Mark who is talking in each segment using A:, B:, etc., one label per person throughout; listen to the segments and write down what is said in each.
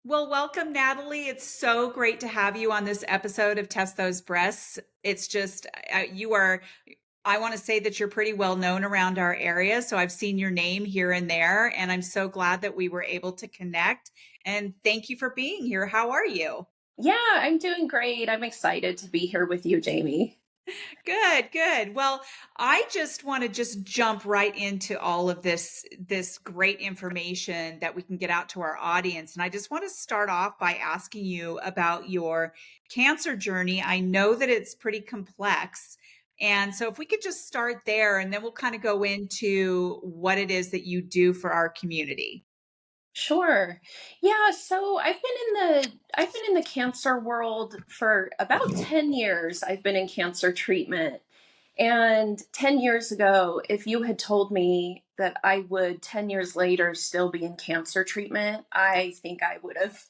A: Well, welcome, Natalie. It's so great to have you on this episode of Test Those Breasts. It's just, you are, I want to say that you're pretty well known around our area. So I've seen your name here and there, and I'm so glad that we were able to connect. And thank you for being here. How are you?
B: Yeah, I'm doing great. I'm excited to be here with you, Jamie.
A: Good, good. Well, I just want to just jump right into all of this great information that we can get out to our audience. And I just want to start off by asking you about your cancer journey. I know that it's pretty complex. And so if we could just start there and then we'll kind of go into what it is that you do for our community.
B: Sure. Yeah, so I've been in the cancer world for about 10 years. I've been in cancer treatment. And 10 years ago, if you had told me that I would 10 years later still be in cancer treatment, I think I would have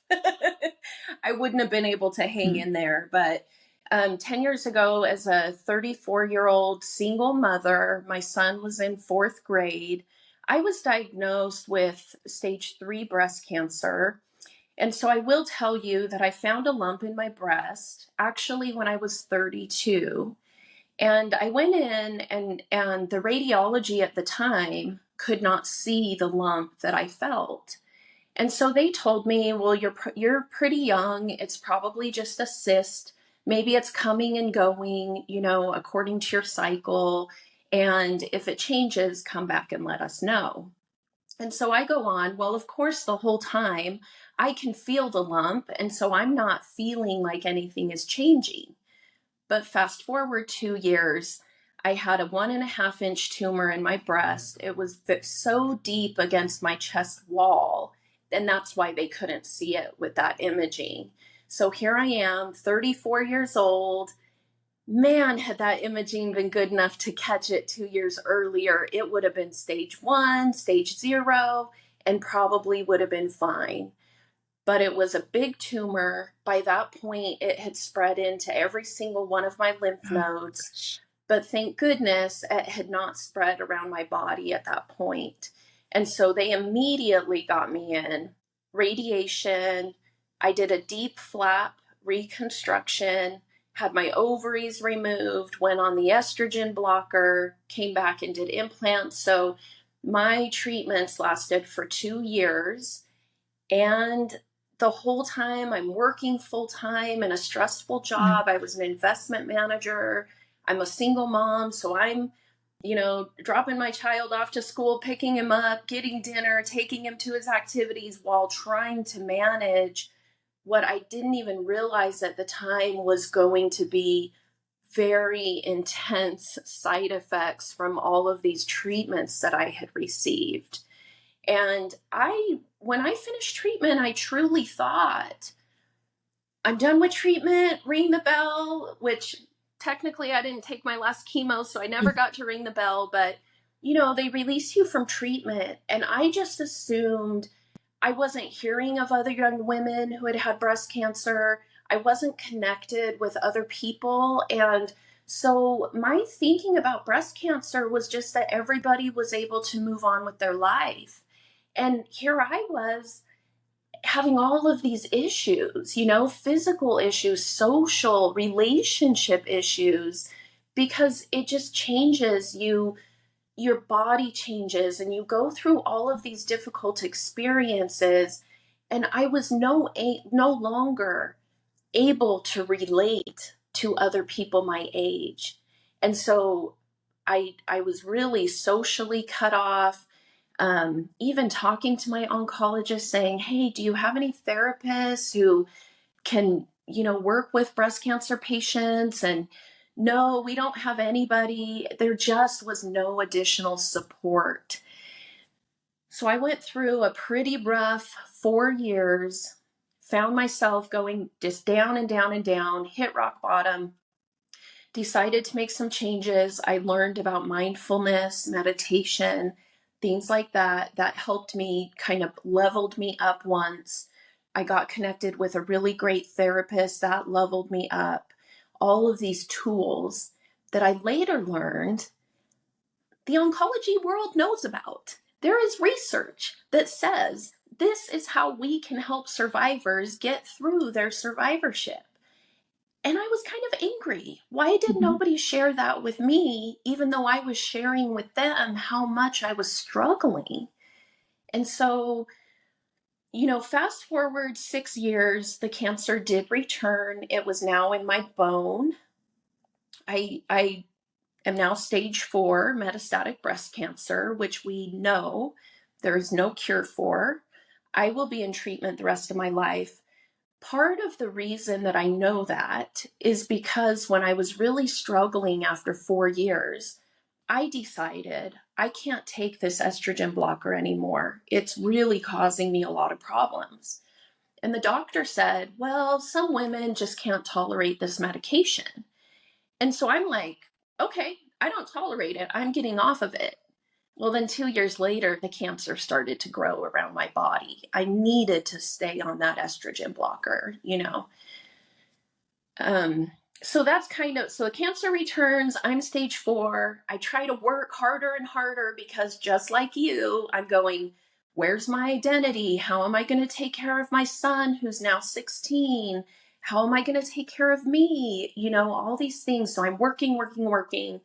B: I wouldn't have been able to hang in there. But 10 years ago, as a 34-year-old single mother, my son was in fourth grade. I was diagnosed with stage 3 breast cancer. And so I will tell you that I found a lump in my breast actually when I was 32. And I went in and the radiology at the time could not see the lump that I felt. And so they told me, "Well, you're pretty young. It's probably just a cyst. Maybe it's coming and going, according to your cycle. And if it changes, come back and let us know." And so I go on. Well, of course, the whole time I can feel the lump. And so I'm not feeling like anything is changing. But fast forward 2 years, I had a 1.5 inch tumor in my breast. It was so deep against my chest wall, and that's why they couldn't see it with that imaging. So here I am, 34 years old. Man, had that imaging been good enough to catch it 2 years earlier, it would have been stage 1, stage 0, and probably would have been fine. But it was a big tumor. By that point, it had spread into every single one of my lymph
A: Oh,
B: nodes.
A: gosh.
B: But thank goodness it had not spread around my body at that point. And so they immediately got me in radiation. I did a deep flap reconstruction, had my ovaries removed, went on the estrogen blocker, came back and did implants. So my treatments lasted for 2 years. And the whole time I'm working full time in a stressful job. I was an investment manager. I'm a single mom. So I'm, dropping my child off to school, picking him up, getting dinner, taking him to his activities while trying to manage what I didn't even realize at the time was going to be very intense side effects from all of these treatments that I had received. And when I finished treatment, I truly thought, I'm done with treatment, ring the bell, which technically I didn't take my last chemo, so I never got to ring the bell. But, they release you from treatment. And I just assumed I wasn't hearing of other young women who had had breast cancer. I wasn't connected with other people. And so my thinking about breast cancer was just that everybody was able to move on with their life. And here I was having all of these issues, physical issues, social, relationship issues, because it just changes you. Your body changes and you go through all of these difficult experiences. And I was no longer able to relate to other people my age. And so I was really socially cut off. Even talking to my oncologist saying, "Hey, do you have any therapists who can, work with breast cancer patients?" And no, we don't have anybody. There just was no additional support. So I went through a pretty rough 4 years, found myself going just down and down and down, hit rock bottom, decided to make some changes. I learned about mindfulness, meditation, things like that. That helped me, kind of leveled me up once. I got connected with a really great therapist that leveled me up. All of these tools that I later learned the oncology world knows about. There is research that says this is how we can help survivors get through their survivorship. And I was kind of angry. Why did
A: Mhm.
B: nobody share that with me, even though I was sharing with them how much I was struggling? And so, fast forward 6 years, the cancer did return. It was now in my bone. I am now stage 4 metastatic breast cancer, which we know there is no cure for. I will be in treatment the rest of my life. Part of the reason that I know that is because when I was really struggling after 4 years, I decided I can't take this estrogen blocker anymore. It's really causing me a lot of problems. And the doctor said, well, some women just can't tolerate this medication. And so I'm like, okay, I don't tolerate it. I'm getting off of it. Well, then 2 years later, the cancer started to grow around my body. I needed to stay on that estrogen blocker. Um, so that's so the cancer returns. I'm stage 4. I try to work harder and harder because just like you, I'm going, where's my identity? How am I going to take care of my son who's now 16? How am I going to take care of me? All these things. So I'm working, working, working.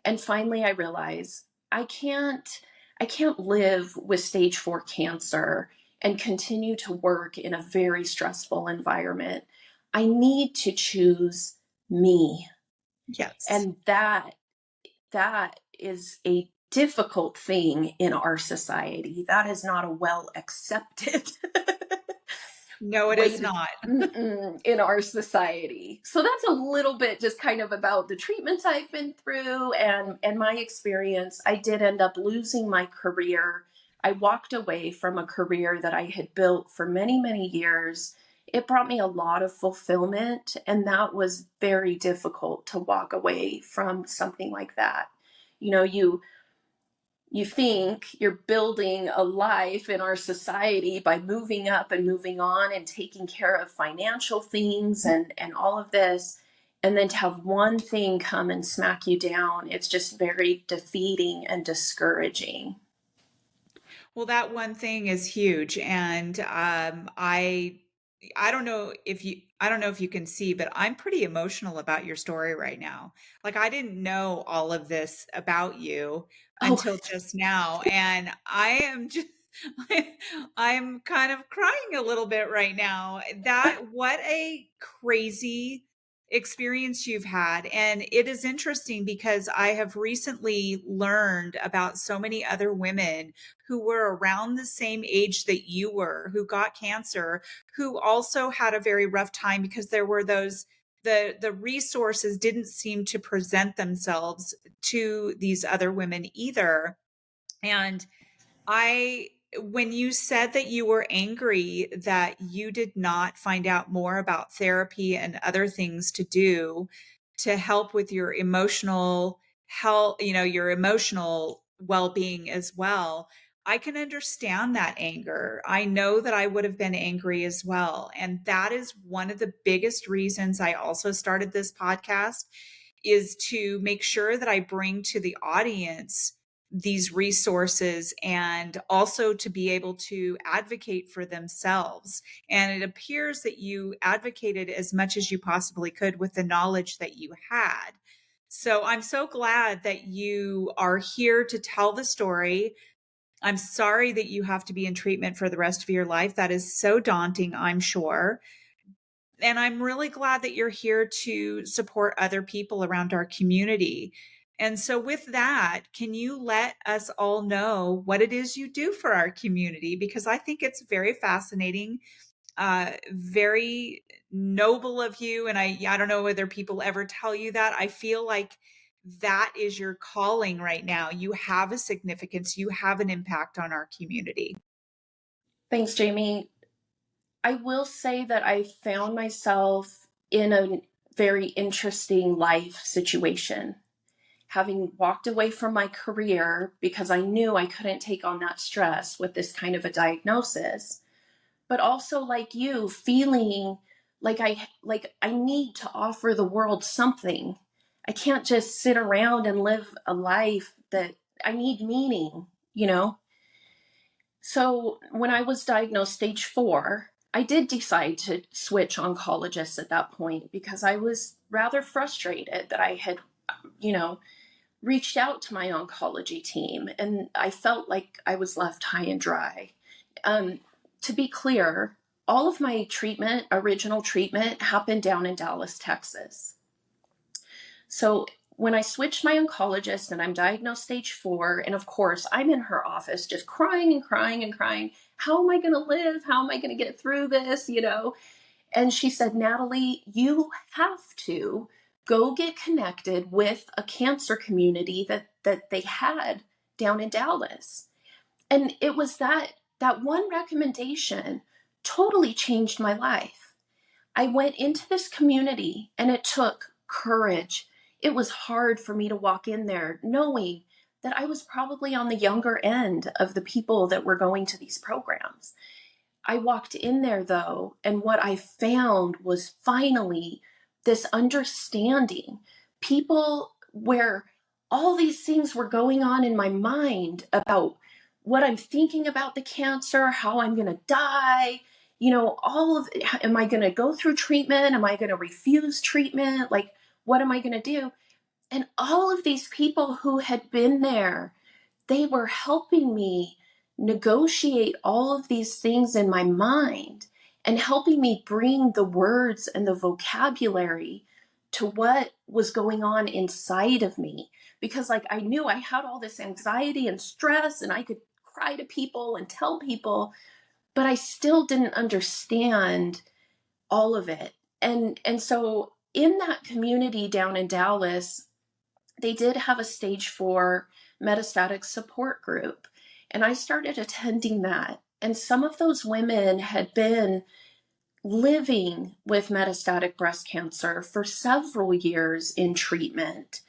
B: And finally I realize I can't I can't live with stage 4 cancer and continue to work in a very stressful environment. I need to choose me.
A: Yes.
B: And that is a difficult thing in our society. That is not a well accepted
A: No, it
B: way
A: is
B: to
A: not.
B: in our society. So that's a little bit just kind of about the treatments I've been through and my experience. I did end up losing my career. I walked away from a career that I had built for many, many years. It brought me a lot of fulfillment, and that was very difficult to walk away from something like that. You think you're building a life in our society by moving up and moving on and taking care of financial things and all of this, and then to have one thing come and smack you down, it's just very defeating and discouraging.
A: Well, that one thing is huge, and I don't know if you can see, but I'm pretty emotional about your story right now. Like I didn't know all of this about you
B: Oh,
A: until just now, and I am just I'm kind of crying a little bit right now. That what a crazy experience you've had. And it is interesting because I have recently learned about so many other women who were around the same age that you were, who got cancer, who also had a very rough time because there were those the resources didn't seem to present themselves to these other women either. And I when you said that you were angry that you did not find out more about therapy and other things to do to help with your emotional health, your emotional well-being as well, I can understand that anger. I know that I would have been angry as well. And that is one of the biggest reasons I also started this podcast is to make sure that I bring to the audience these resources and also to be able to advocate for themselves. And it appears that you advocated as much as you possibly could with the knowledge that you had. So I'm so glad that you are here to tell the story. I'm sorry that you have to be in treatment for the rest of your life. That is so daunting, I'm sure. And I'm really glad that you're here to support other people around our community. And so, with that, can you let us all know what it is you do for our community? Because I think it's very fascinating, very noble of you. And I don't know whether people ever tell you that. I feel like that is your calling right now. You have a significance, you have an impact on our community.
B: thanks, Jamie. I will say that I found myself in a very interesting life situation, having walked away from my career because I knew I couldn't take on that stress with this kind of a diagnosis, but also like you, feeling like I need to offer the world something. I can't just sit around and live a life that I need meaning, you know? So when I was diagnosed stage 4, I did decide to switch oncologists at that point because I was rather frustrated that I had, you know, reached out to my oncology team and I felt like I was left high and dry. Um, to be clear, all of my treatment, original treatment, happened down in Dallas, Texas. So when I switched my oncologist and I'm diagnosed stage 4, and of course I'm in her office just crying and crying and crying. How am I going to live? How am I going to get through this? And she said, Natalie, you have to go get connected with a cancer community that they had down in Dallas. And it was that one recommendation totally changed my life. I went into this community and it took courage. It was hard for me to walk in there knowing that I was probably on the younger end of the people that were going to these programs. I walked in there though, and what I found was finally this understanding. People where all these things were going on in my mind about what I'm thinking about the cancer, how I'm going to die, all of it. Am I going to go through treatment? Am I going to refuse treatment? Like, what am I going to do? And all of these people who had been there, they were helping me negotiate all of these things in my mind and helping me bring the words and the vocabulary to what was going on inside of me. Because, like, I knew I had all this anxiety and stress, and I could cry to people and tell people, but I still didn't understand all of it. And so in that community down in Dallas, they did have a stage 4 metastatic support group. And I started attending that. And some of those women had been living with metastatic breast cancer for several years in treatment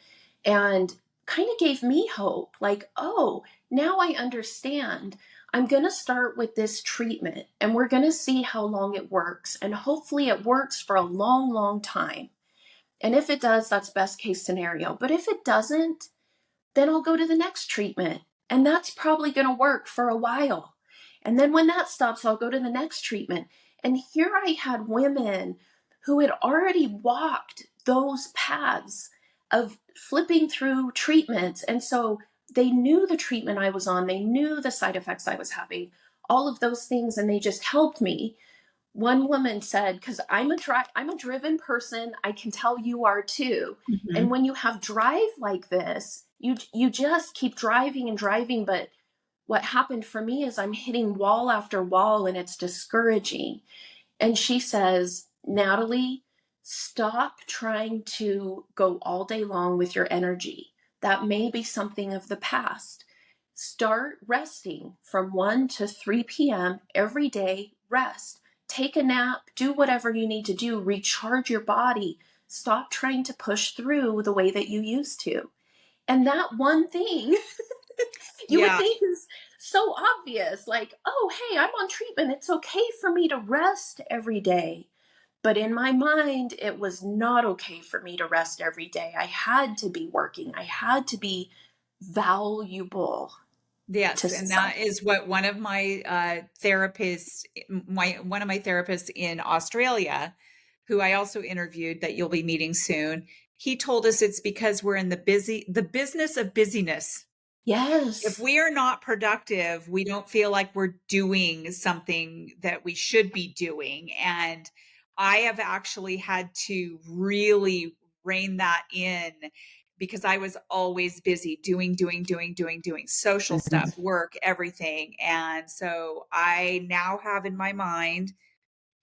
B: and kind of gave me hope like, oh, now I understand. I'm going to start with this treatment and we're going to see how long it works. And hopefully it works for a long, long time. And if it does, that's best case scenario. But if it doesn't, then I'll go to the next treatment. And that's probably going to work for a while. And then when that stops, I'll go to the next treatment. And here I had women who had already walked those paths of flipping through treatments. And so they knew the treatment I was on, they knew the side effects I was having, all of those things, and they just helped me. One woman said, because I'm a driven person, I can tell you are too. And
A: Mhm.
B: when you have drive like this, you just keep driving and driving. But what happened for me is I'm hitting wall after wall and it's discouraging. And she says, Natalie, stop trying to go all day long with your energy. That may be something of the past. Start resting from 1 to 3 p.m. every day. Rest. Take a nap. Do whatever you need to do. Recharge your body. Stop trying to push through the way that you used to. And that one thing you would
A: Yeah.
B: think is so obvious, like, oh, hey, I'm on treatment. It's okay for me to rest every day. But in my mind, it was not okay for me to rest every day. I had to be working. I had to be valuable to
A: Yes, and that
B: society.
A: is what one of my therapists, one of my therapists in Australia, who I also interviewed that you'll be meeting soon, he told us it's because we're in the business of busyness. If
B: Yes.
A: we are not productive, we don't feel like we're doing something that we should be doing. And I have actually had to really rein that in because I was always busy doing social stuff,
B: Mhm.
A: work, everything. And so I now have in my mind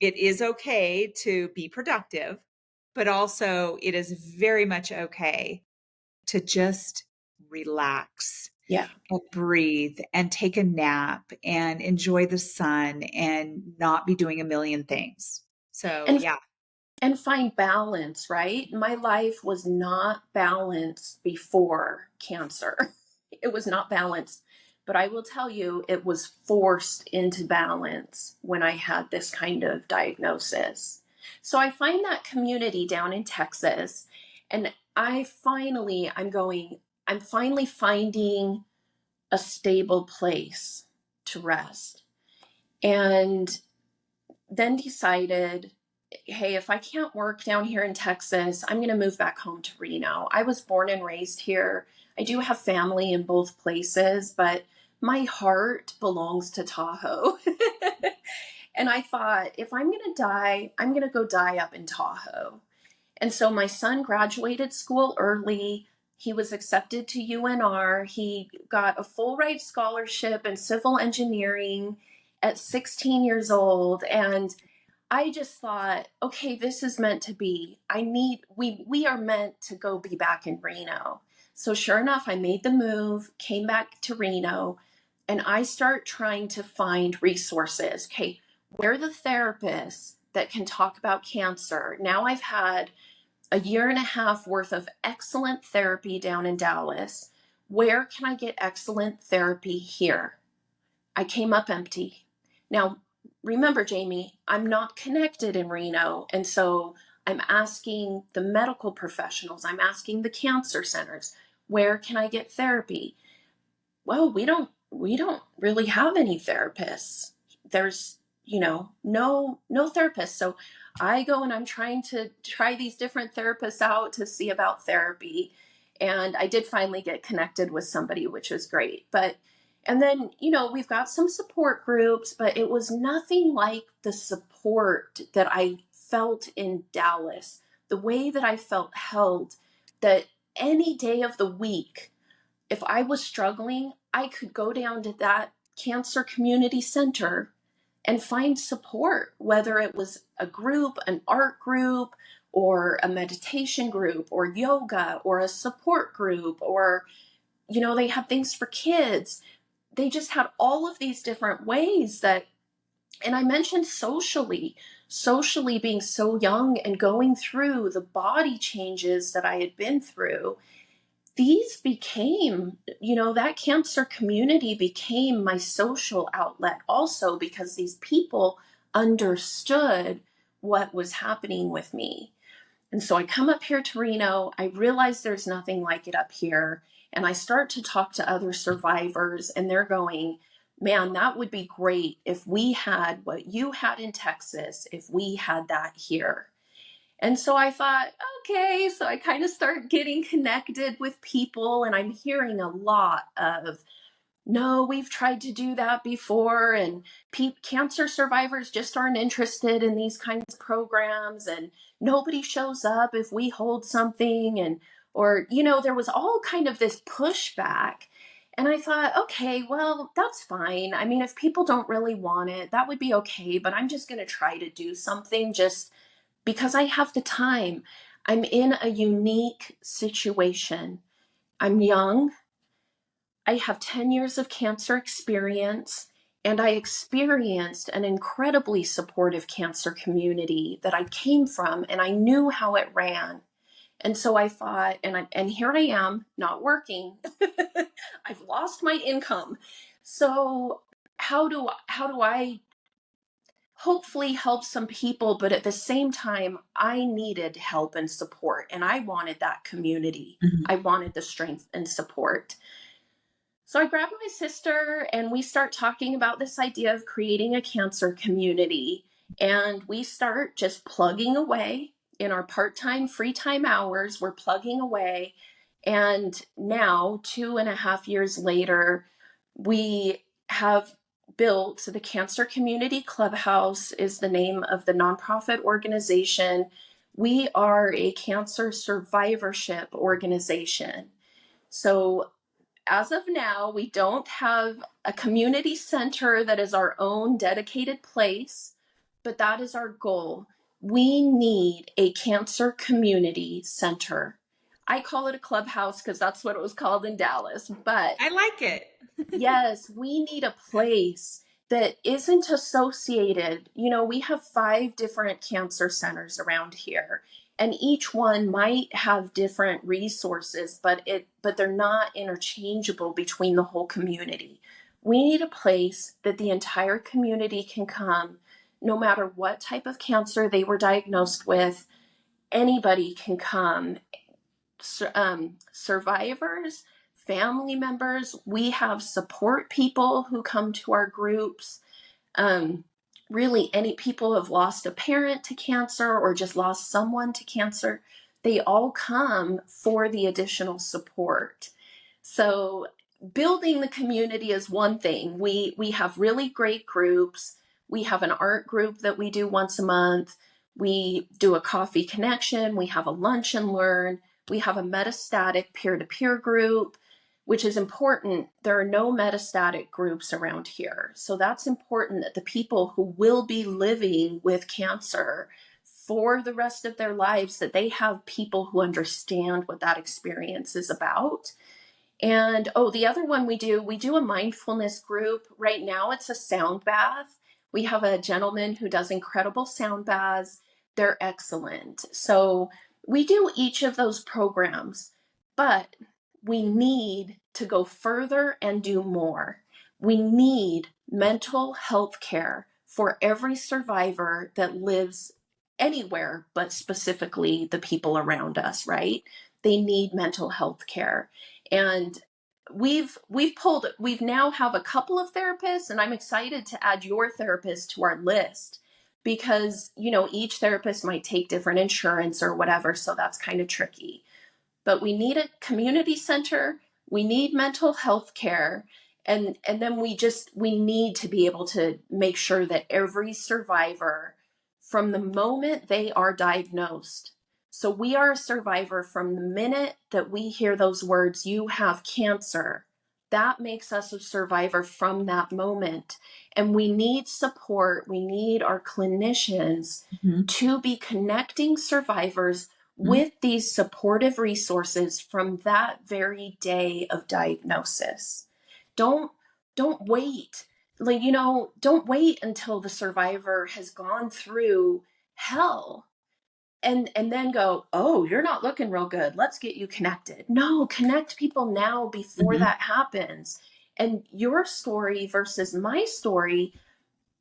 A: it is okay to be productive, but also it is very much okay to just relax
B: Yeah.
A: and breathe and take a nap and enjoy the sun and not be doing a million things. So,
B: And
A: yeah.
B: and find balance, right? My life was not balanced before cancer. It was not balanced. But I will tell you, it was forced into balance when I had this kind of diagnosis. So I find that community down in Texas, and I'm finally finding a stable place to rest. And then decided, hey, if I can't work down here in Texas, I'm going to move back home to Reno. I was born and raised here. I do have family in both places, but my heart belongs to Tahoe. And I thought, if I'm going to die, I'm going to go die up in Tahoe. And so my son graduated school early. He was accepted to UNR. He got a full ride scholarship in civil engineering at 16 years old. And I just thought, okay, this is meant to be. We are meant to go be back in Reno. So sure enough, I made the move, came back to Reno, and I start trying to find resources. Okay, where are the therapists that can talk about cancer? Now I've had a year and a half worth of excellent therapy down in Dallas. Where can I get excellent therapy here? I came up empty. Now, remember, Jamie, I'm not connected in Reno. And so I'm asking the medical professionals, I'm asking the cancer centers, where can I get therapy? Well, we don't really have any therapists. There's, no therapists. So I go and I'm trying to try these different therapists out to see about therapy. And I did finally get connected with somebody, which was great. And then, we've got some support groups, but it was nothing like the support that I felt in Dallas, the way that I felt held, that any day of the week, if I was struggling, I could go down to that Cancer Community Center and find support, whether it was a group, an art group, or a meditation group, or yoga, or a support group, or, they have things for kids. They just had all of these different ways that, and I mentioned socially being so young and going through the body changes that I had been through. These became, that cancer community became my social outlet also, because these people understood what was happening with me. And so I come up here to Reno. I realize there's nothing like it up here. And I start to talk to other survivors, and they're going, man, that would be great if we had what you had in Texas, if we had that here. And so I thought, okay, so I kind of start getting connected with people, and I'm hearing a lot of, no, we've tried to do that before, and cancer survivors just aren't interested in these kinds of programs, and nobody shows up if we hold something, or there was all kind of this pushback. And I thought, okay, well, that's fine. I mean, if people don't really want it, that would be okay, but I'm just going to try to do something just because I have the time. I'm in a unique situation. I'm young. I have 10 years of cancer experience, and I experienced an incredibly supportive cancer community that I came from, and I knew how it ran. And so I thought, and here I am, not working. I've lost my income. So how do I hopefully help some people? But at the same time, I needed help and support, and I wanted that community.
A: Mhm.
B: I wanted the strength and support. So I grabbed my sister, and we start talking about this idea of creating a cancer community. And we start just plugging away in our part-time free time hours. We're plugging away. And now, 2.5 years later, we have built the Cancer Community Clubhouse is the name of the nonprofit organization. We are a cancer survivorship organization. So as of now, we don't have a community center that is our own dedicated place, but that is our goal. We need a cancer community center. I call it a clubhouse because that's what it was called in Dallas, but
A: I like it.
B: yes, we need a place that isn't associated. We have 5 different cancer centers around here, and each one might have different resources, but they're not interchangeable between the whole community. We need a place that the entire community can come, no matter what type of cancer they were diagnosed with. Anybody can come. Survivors, family members. We have support people who come to our groups. Um, Really, any people who have lost a parent to cancer or just lost someone to cancer, they all come for the additional support. So building the community is one thing. We have really great groups. We have an art group that we do once a month. We do a coffee connection. We have a lunch and learn. We have a metastatic peer-to-peer group, which is important. There are no metastatic groups around here. So that's important that the people who will be living with cancer for the rest of their lives, that they have people who understand what that experience is about. And oh, the other one we do a mindfulness group. Right now it's a sound bath. We have a gentleman who does incredible sound baths. They're excellent. So we do each of those programs, but we need to go further and do more. We need mental health care for every survivor that lives anywhere, but specifically the people around us, right? They need mental health care. And we've now have a couple of therapists, and I'm excited to add your therapist to our list, because each therapist might take different insurance or whatever, so that's kind of tricky. But we need a community center, we need mental health care, and then we need to be able to make sure that every survivor, from the moment they are diagnosed, so we are a survivor from the minute that we hear those words, you have cancer, that makes us a survivor from that moment. And we need support, we need our clinicians to be connecting survivors with these supportive resources from that very day of diagnosis. Don't don't wait. Don't wait until the survivor has gone through hell and then go, "Oh, you're not looking real good. Let's get you connected." No, connect people now before
A: Mm-hmm.
B: that happens. And your story versus my story,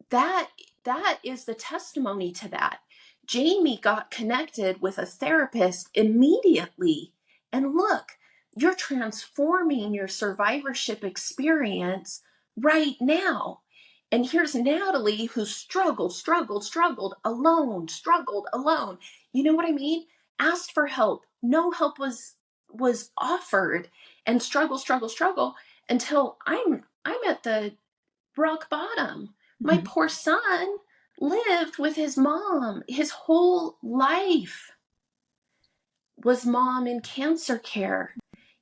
B: that that is the testimony to that. Jamie got connected with a therapist immediately, and look, you're transforming your survivorship experience right now. And here's Natalie, who struggled alone. You know what I mean? Asked for help, no help was offered, and struggle until I'm at the rock bottom. My
A: Mm-hmm.
B: poor son lived with his mom. His whole life was mom in cancer care.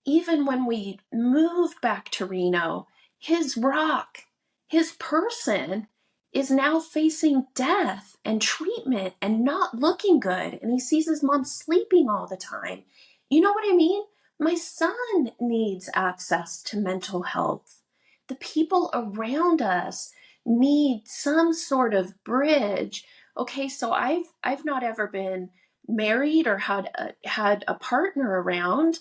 B: Even when we moved back to Reno, his rock, his person, is now facing death and treatment and not looking good. And he sees his mom sleeping all the time. You know what I mean? My son needs access to mental health. The people around us need some sort of bridge. Okay, so I've not ever been married or had a partner around,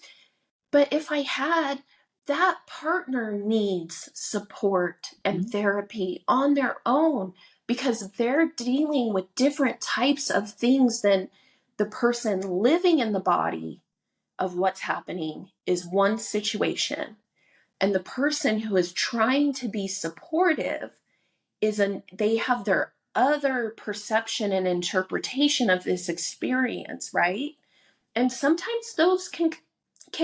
B: but if I had, that partner needs support and therapy on their own, because they're dealing with different types of things than the person living in the body of what's happening is one situation. And the person who is trying to be supportive they have their other perception and interpretation of this experience, right? And sometimes those can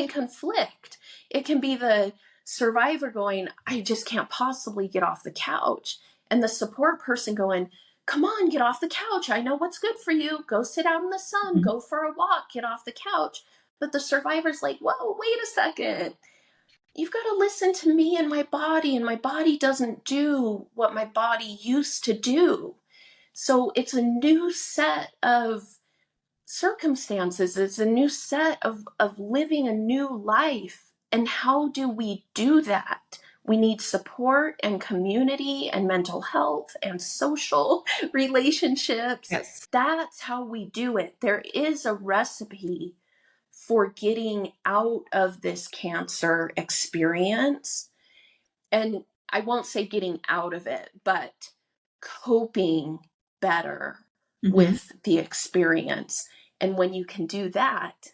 B: conflict. It can be the survivor going, I just can't possibly get off the couch, and the support person going, come on, get off the couch, I know what's good for you, go sit out in the sun,
A: Mm-hmm.
B: go for a walk, get off the couch. But the survivor's like, whoa, wait a second, you've got to listen to me and my body doesn't do what my body used to do. So it's a new set of circumstances. It's a new set of living a new life. And how do we do that? We need support and community and mental health and social relationships.
A: Yes.
B: That's how we do it. There is a recipe for getting out of this cancer experience. And I won't say getting out of it, but coping better
A: Mm-hmm.
B: with the experience. And when you can do that,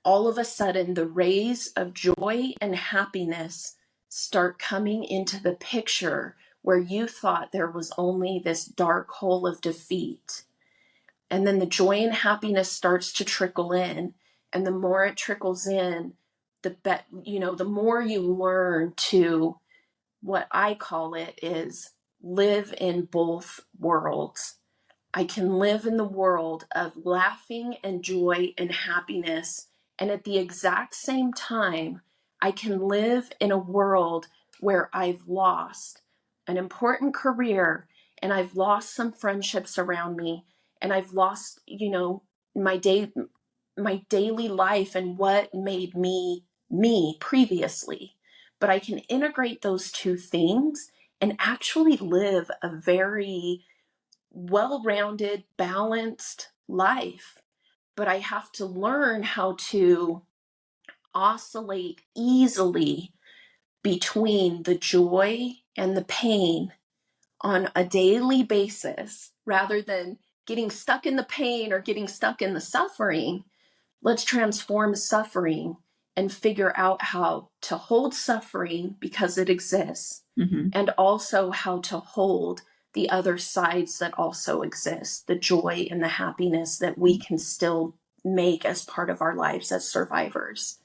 B: all of a sudden the rays of joy and happiness start coming into the picture where you thought there was only this dark hole of defeat. And then the joy and happiness starts to trickle in. And the more it trickles in, the more you learn to, what I call it is, live in both worlds. I can live in the world of laughing and joy and happiness. And at the exact same time, I can live in a world where I've lost an important career and I've lost some friendships around me and I've lost, my my daily life and what made me me previously. But I can integrate those two things and actually live a very well rounded, balanced life. But I have to learn how to oscillate easily between the joy and the pain on a daily basis rather than getting stuck in the pain or getting stuck in the suffering. Let's transform suffering and figure out how to hold suffering because it exists, and also how to hold the other sides that also exist, the joy and the happiness that we can still make as part of our lives as survivors.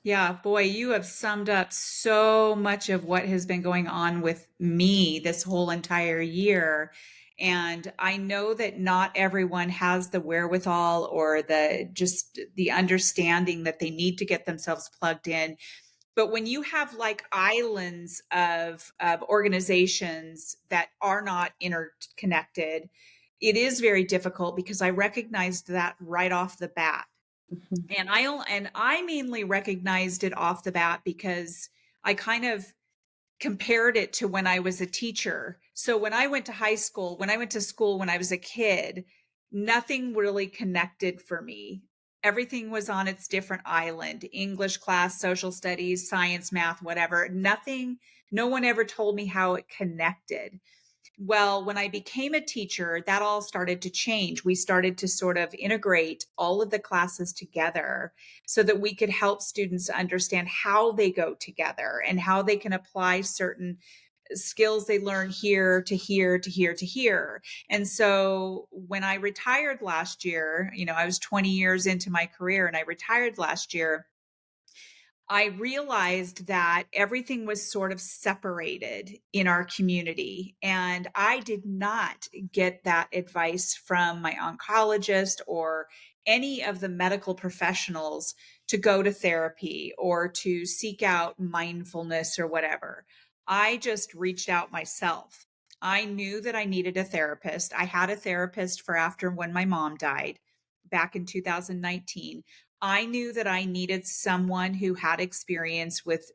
A: Yeah, boy, you have summed up so much of what has been going on with me this whole entire year. And I know that not everyone has the wherewithal or the understanding that they need to get themselves plugged in. But when you have like islands of organizations that are not interconnected, it is very difficult because I recognized that right off the bat.
B: Mhm.
A: And I mainly recognized it off the bat because I kind of compared it to when I was a teacher. So when I went to high school, when I went to school when I was a kid, nothing really connected for me. Everything was on its different island: English class, social studies, science, math, whatever. Nothing, no one ever told me how it connected. Well, when I became a teacher, that all started to change. We started to sort of integrate all of the classes together so that we could help students understand how they go together and how they can apply certain skills they learn here to here to here to here. And so when I retired last year, I was 20 years into my career and I retired last year. I realized that everything was sort of separated in our community. And I did not get that advice from my oncologist or any of the medical professionals to go to therapy or to seek out mindfulness or whatever. I just reached out myself. I knew that I needed a therapist. I had a therapist for after when my mom died back in 2019. I knew that I needed someone who had experience with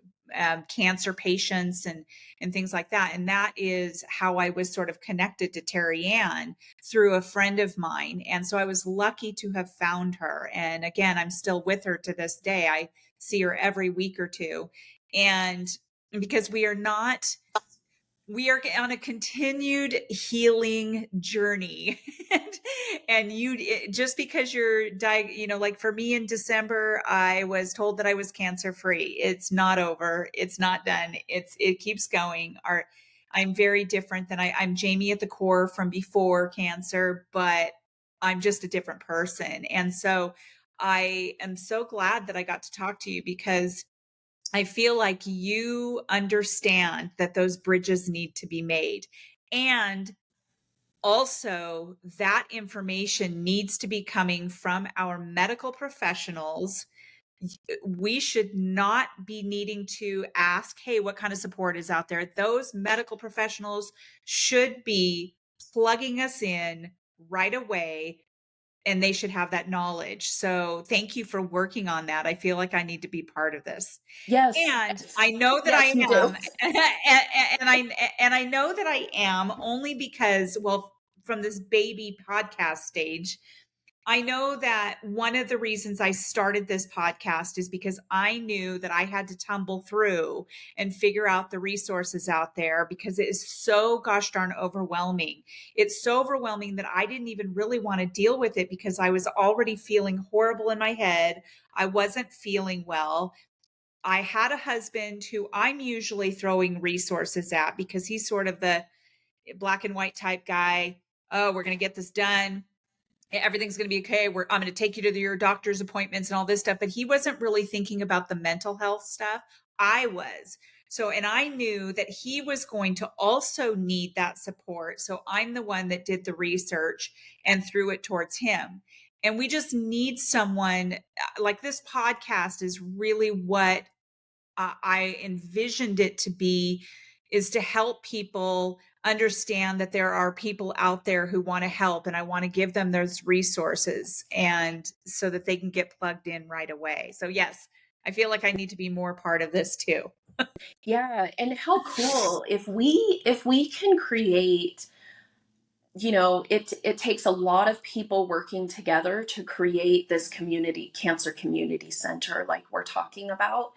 A: cancer patients and things like that. And that is how I was sort of connected to Terry Ann through a friend of mine. And so I was lucky to have found her. And again, I'm still with her to this day. I see her every week or two. And because we are on a continued healing journey. And just because like for me in December, I was told that I was cancer free. It's not over. It's not done. It keeps going. I'm very different I'm Jamie at the core from before cancer, but I'm just a different person. And so I am so glad that I got to talk to you because I feel like you understand that those bridges need to be made. And also, that information needs to be coming from our medical professionals. We should not be needing to ask, hey, what kind of support is out there? Those medical professionals should be plugging us in right away, and they should have that knowledge. So, thank you for working on that. I feel like I need to be part of this.
B: Yes,
A: And I know that
B: yes,
A: I
B: you do.
A: am, and I know that I am only because, well, from this baby podcast stage, I know that one of the reasons I started this podcast is because I knew that I had to tumble through and figure out the resources out there because it is so gosh darn overwhelming. It's so overwhelming that I didn't even really want to deal with it because I was already feeling horrible in my head. I wasn't feeling well. I had a husband who I'm usually throwing resources at because he's sort of the black and white type guy. Oh, we're going to get this done, everything's going to be okay. I'm going to take you to your doctor's appointments and all this stuff. But he wasn't really thinking about the mental health stuff. I was. So, and I knew that he was going to also need that support. So I'm the one that did the research and threw it towards him. And we just need someone like this podcast is really what I envisioned it to be, is to help people understand that there are people out there who want to help, and I want to give them those resources and so that they can get plugged in right away. So yes, I feel like I need to be more part of this too.
B: Yeah, and how cool if we can create, it takes a lot of people working together to create this cancer community center like we're talking about.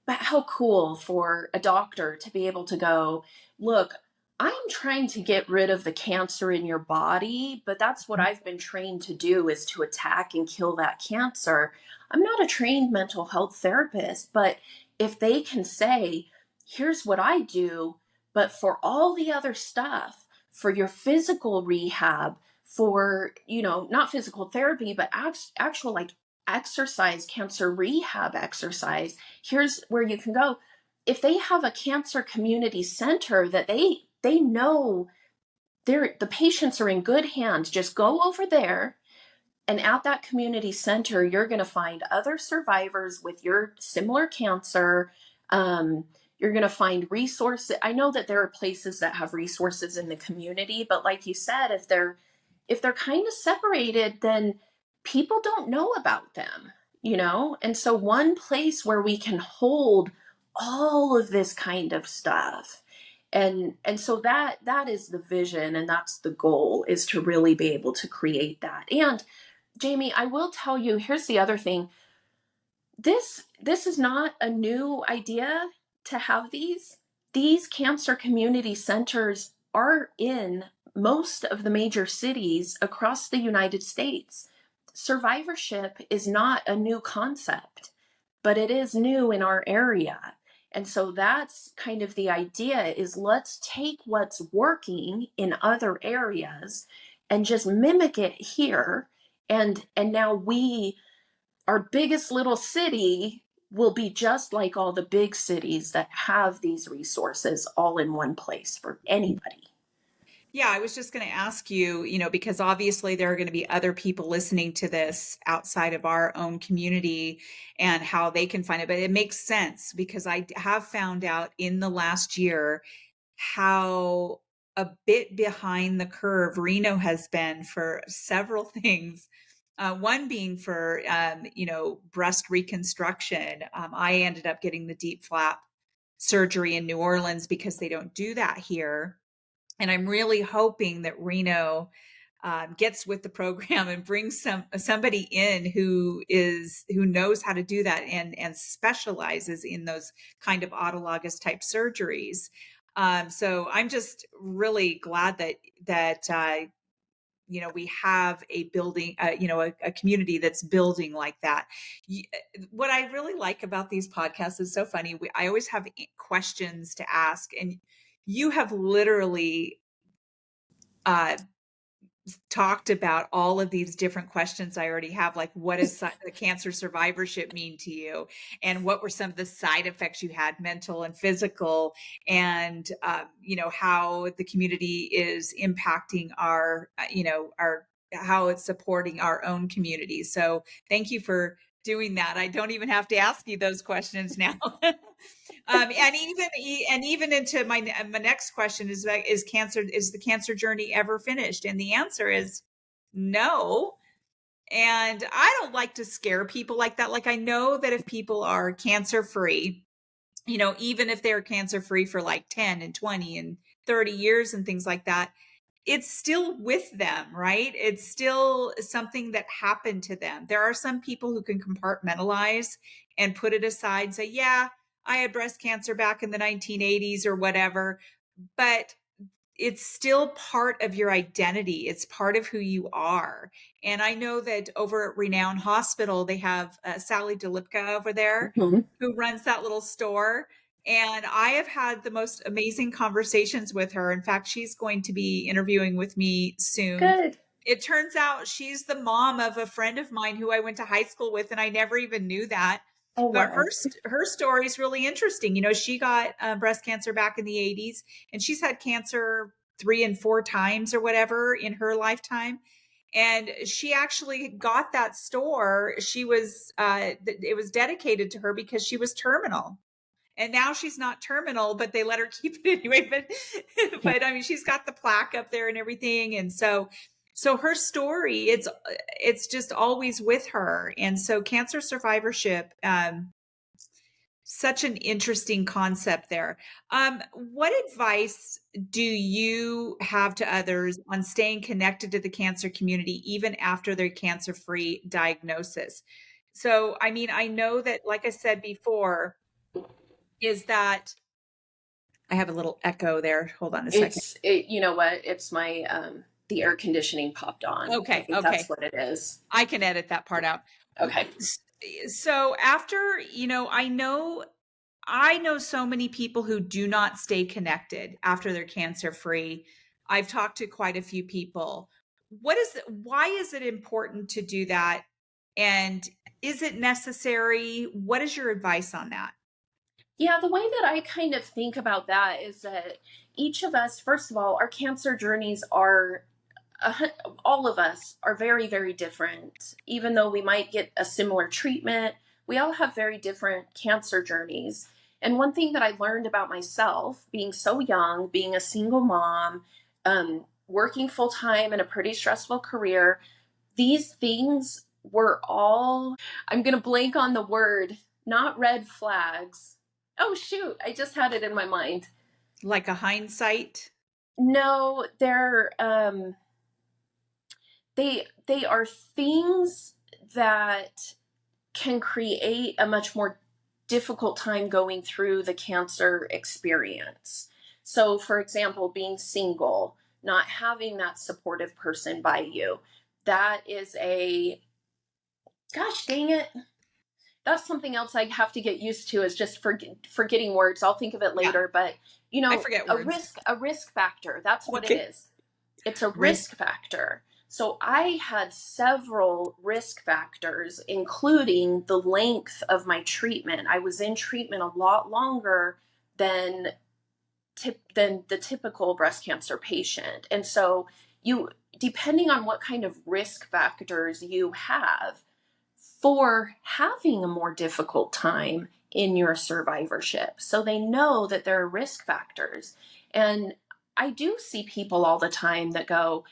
B: But how cool for a doctor to be able to go, look, I'm trying to get rid of the cancer in your body, but that's what I've been trained to do, is to attack and kill that cancer. I'm not a trained mental health therapist, but if they can say, here's what I do, but for all the other stuff, for your physical rehab, for, not physical therapy, but actual like exercise, cancer rehab exercise, here's where you can go. If they have a cancer community center that they know the patients are in good hands, just go over there, and at that community center, you're going to find other survivors with your similar cancer. You're going to find resources. I know that there are places that have resources in the community, but like you said, if they're kind of separated, then people don't know about them. And so one place where we can hold all of this kind of stuff, and so that is the vision, and that's the goal, is to really be able to create that. And Jamie, I will tell you, here's the other thing. This is not a new idea to have these. These cancer community centers are in most of the major cities across the United States. Survivorship is not a new concept, but it is new in our area. And so that's kind of the idea, is let's take what's working in other areas and just mimic it here. And now our biggest little city will be just like all the big cities that have these resources all in one place for anybody.
A: Yeah, I was just going to ask you, because obviously there are going to be other people listening to this outside of our own community and how they can find it. But it makes sense because I have found out in the last year how a bit behind the curve Reno has been for several things. One being for, breast reconstruction. I ended up getting the deep flap surgery in New Orleans because they don't do that here. And I'm really hoping that Reno gets with the program and brings somebody in who knows how to do that and specializes in those kind of autologous type surgeries. So I'm just really glad that we have a building, a community that's building like that. What I really like about these podcasts is so funny. I always have questions to ask, and you have literally uh, talked about all of these different questions I already have, like what does the cancer survivorship mean to you, and what were some of the side effects you had, mental and physical, and how the community is impacting our how it's supporting our own community. So thank you for doing that. I don't even have to ask you those questions now. And even into my next question is that is the cancer journey ever finished? And the answer is no. And I don't like to scare people like that. Like, I know that if people are cancer free, even if they're cancer free for like 10 and 20 and 30 years and things like that, it's still with them, right? It's still something that happened to them. There are some people who can compartmentalize and put it aside and say, yeah, I had breast cancer back in the 1980s or whatever, but it's still part of your identity. It's part of who you are. And I know that over at Renown Hospital, they have Sally DeLipka over there
B: Mhm.
A: who runs that little store. And I have had the most amazing conversations with her. In fact, she's going to be interviewing with me soon.
B: Good.
A: It turns out she's the mom of a friend of mine who I went to high school with, and I never even knew that.
B: Oh,
A: But
B: wow.
A: her story is really interesting. You know, she got breast cancer back in the 80s, and she's had cancer 3 and 4 times or whatever in her lifetime. And she actually got that store. She was it was dedicated to her because she was terminal, and now she's not terminal, but they let her keep it anyway. But I mean, she's got the plaque up there and everything, and so her story, it's just always with her. And so cancer survivorship, such an interesting concept there. What advice do you have to others on staying connected to the cancer community even after their cancer-free diagnosis? So, I mean, I know that, like I said before, is that I have a little echo there. Hold on a second.
B: You know what? It's my, the air conditioning popped on. I
A: Okay,
B: think that's
A: okay.
B: what it is.
A: I can edit that part out.
B: Okay.
A: So after, I know so many people who do not stay connected after they're cancer free. I've talked to quite a few people. Why is it important to do that? And is it necessary? What is your advice on that?
B: Yeah, the way that I kind of think about that is that each of us, first of all, our cancer journeys are, all of us are very, very different. Even though we might get a similar treatment, we all have very different cancer journeys. And one thing that I learned about myself, being so young, being a single mom, working full time in a pretty stressful career, these things were all, I'm going to blank on the word, not red flags. Oh, shoot, I just had it in my mind.
A: Like a hindsight?
B: No, they are things that can create a much more difficult time going through the cancer experience. So, for example, being single, not having that supportive person by you, that is a, gosh dang it, that's something else I have to get used to, is just forgetting words. I'll think of it
A: Yeah,
B: later, but
A: I forget words.
B: a risk factor. That's what it
A: Okay.
B: is. It's a
A: Risk.
B: risk factor. So I had several risk factors, including the length of my treatment. I was in treatment a lot longer than than the typical breast cancer patient. And so you, depending on what kind of risk factors you have for having a more difficult time in your survivorship. So they know that there are risk factors. And I do see people all the time that go,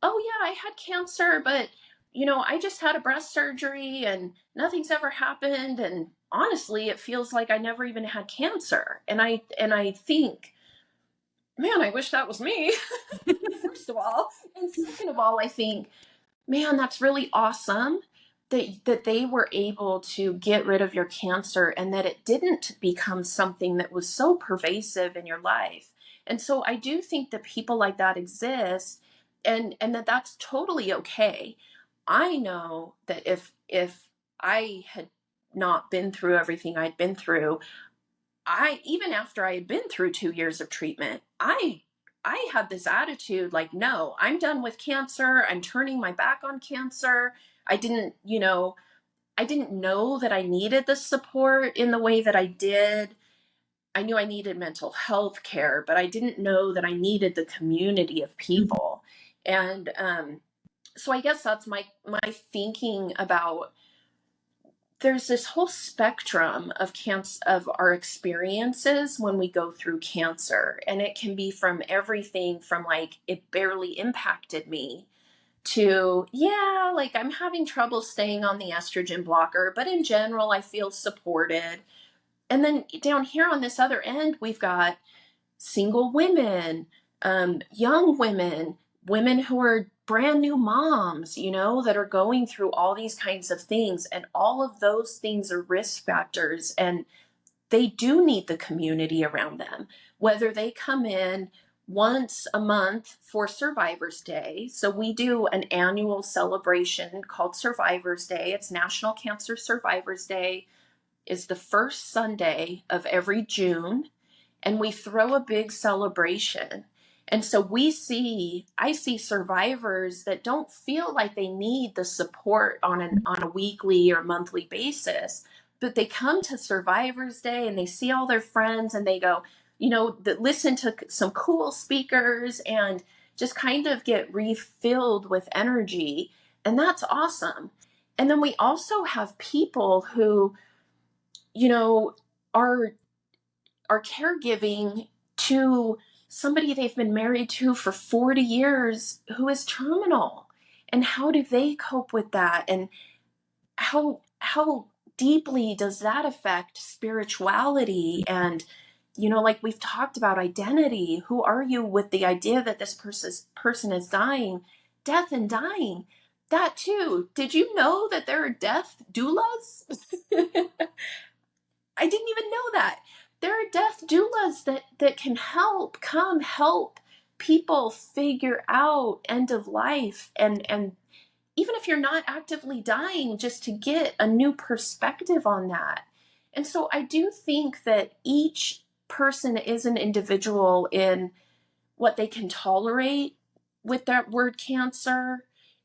B: "Oh yeah, I had cancer, but I just had a breast surgery and nothing's ever happened, and honestly, it feels like I never even had cancer." And I think, "Man, I wish that was me." First of all, and second of all, I think, man, that's really awesome that they were able to get rid of your cancer and that it didn't become something that was so pervasive in your life. And so I do think that people like that exist, and that that's totally okay. I know that if I had not been through everything I'd been through, I, even after I had been through 2 years of treatment, I had this attitude like, no, I'm done with cancer. I'm turning my back on cancer. I didn't know that I needed the support in the way that I did. I knew I needed mental health care, but I didn't know that I needed the community of people. And so I guess that's my thinking about, there's this whole spectrum of cancer, of our experiences when we go through cancer, and it can be from everything from like it barely impacted me to, yeah, like I'm having trouble staying on the estrogen blocker, but in general I feel supported. And then down here on this other end, we've got single women, young women, women who are brand new moms, you know, that are going through all these kinds of things. And all of those things are risk factors. And they do need the community around them, whether they come in once a month for Survivor's Day. So we do an annual celebration called Survivor's Day. It's National Cancer Survivors Day, is the first Sunday of every June, and we throw a big celebration. And so I see survivors that don't feel like they need the support on a weekly or monthly basis, but they come to Survivors Day and they see all their friends and they go, you know, that listen to some cool speakers and just kind of get refilled with energy. And that's awesome. And then we also have people who, you know, are caregiving to somebody they've been married to for 40 years who is terminal. And how do they cope with that? And how deeply does that affect spirituality? And, you know, like we've talked about identity. Who are you with the idea that this person is dying? Death and dying. That too. Did you know that there are death doulas? I didn't even know that. There are death doulas that can help people figure out end of life, and even if you're not actively dying, just to get a new perspective on that. And so I do think that each person is an individual in what they can tolerate with that word cancer,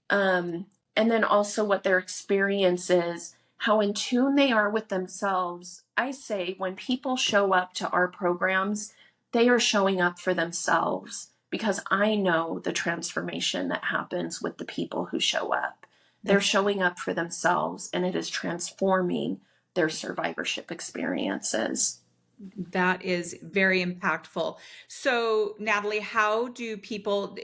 B: and then also what their experience is, how in tune they are with themselves. I say when people show up to our programs, they are showing up for themselves, because I know the transformation that happens with the people who show up. They're showing up for themselves, and it is transforming their survivorship experiences.
A: That is very impactful. So, Natalie,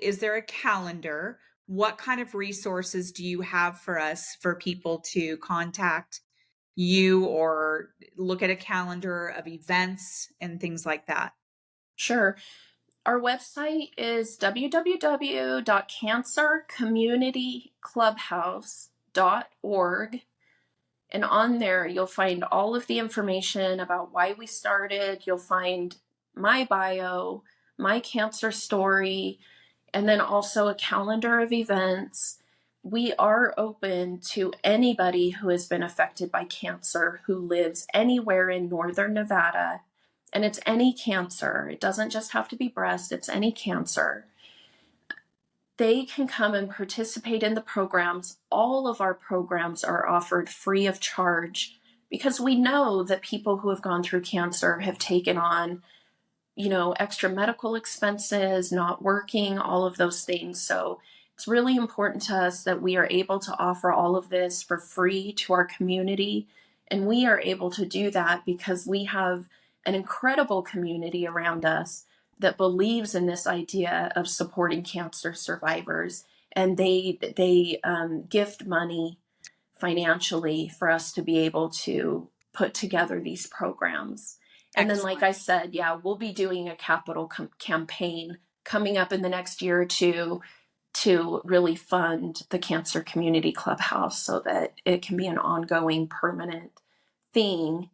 A: is there a calendar? What kind of resources do you have for us for people to contact you or look at a calendar of events and things like that?
B: Sure. Our website is www.cancercommunityclubhouse.org. And on there, you'll find all of the information about why we started. You'll find my bio, my cancer story, and then also a calendar of events. We are open to anybody who has been affected by cancer who lives anywhere in Northern Nevada. And it's any cancer. It doesn't just have to be breast, it's any cancer. They can come and participate in the programs. All of our programs are offered free of charge, because we know that people who have gone through cancer have taken on, you know, extra medical expenses, not working, all of those things. So it's really important to us that we are able to offer all of this for free to our community. And we are able to do that because we have an incredible community around us that believes in this idea of supporting cancer survivors. And they gift money financially for us to be able to put together these programs. And then, like
A: Excellent.
B: I said, yeah, we'll be doing a capital campaign coming up in the next year or two to really fund the Cancer Community Clubhouse so that it can be an ongoing, permanent thing.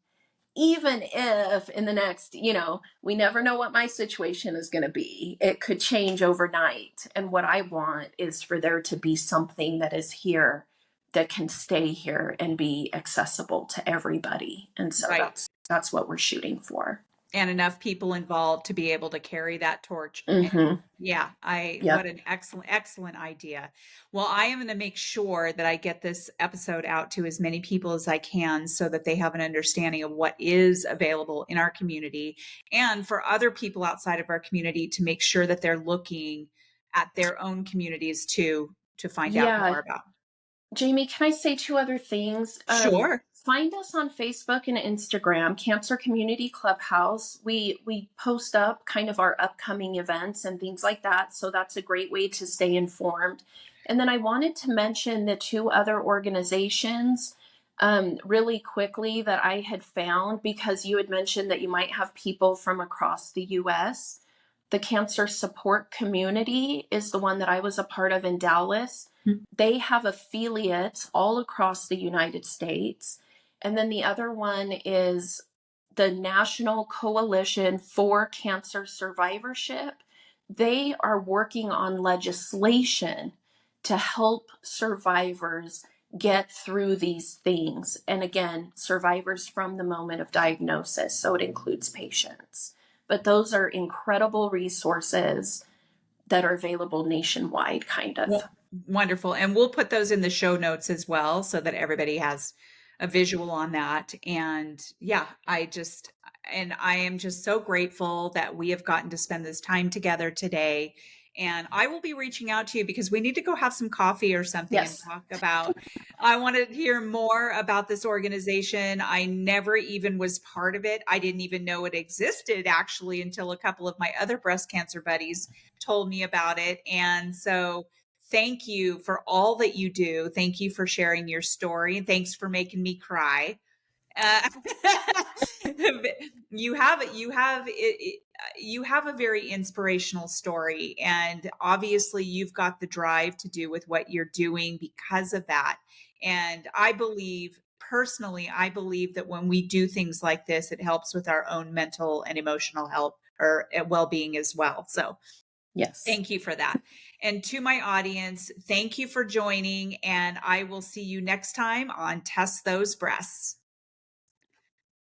B: Even if in the next, you know, we never know what my situation is going to be. It could change overnight. And what I want is for there to be something that is here that can stay here and be accessible to everybody. And so
A: Right.
B: that's what we're shooting for.
A: And enough people involved to be able to carry that torch. And
B: Mm-hmm.
A: yeah,
B: Yep.
A: what an excellent idea. Well, I am going to make sure that I get this episode out to as many people as I can so that they have an understanding of what is available in our community, and for other people outside of our community to make sure that they're looking at their own communities too, to find out
B: Yeah.
A: more about.
B: Jamie, can I say two other things?
A: Sure.
B: Find us on Facebook and Instagram, Cancer Community Clubhouse. We post up kind of our upcoming events and things like that. So that's a great way to stay informed. And then I wanted to mention the two other organizations really quickly that I had found, because you had mentioned that you might have people from across the US. The Cancer Support Community is the one that I was a part of in Dallas. They have affiliates all across the United States. And then the other one is the National Coalition for Cancer Survivorship. They are working on legislation to help survivors get through these things. And again, survivors from the moment of diagnosis, so it includes patients. But those are incredible resources that are available nationwide, kind of.
A: Well, wonderful. And we'll put those in the show notes as well so that everybody has a visual on that. And yeah, I am just so grateful that we have gotten to spend this time together today. And I will be reaching out to you because we need to go have some coffee or something and
B: Yes.
A: talk about. I want to hear more about this organization. I never even was part of it. I didn't even know it existed actually until a couple of my other breast cancer buddies told me about it. And so thank you for all that you do. Thank you for sharing your story. And thanks for making me cry. Uh, you have a very inspirational story, and obviously you've got the drive to do with what you're doing because of that. And I believe that when we do things like this, it helps with our own mental and emotional health or well-being as well. So
B: Yes.
A: thank you for that. And to my audience, thank you for joining, and I will see you next time on Test Those Breasts.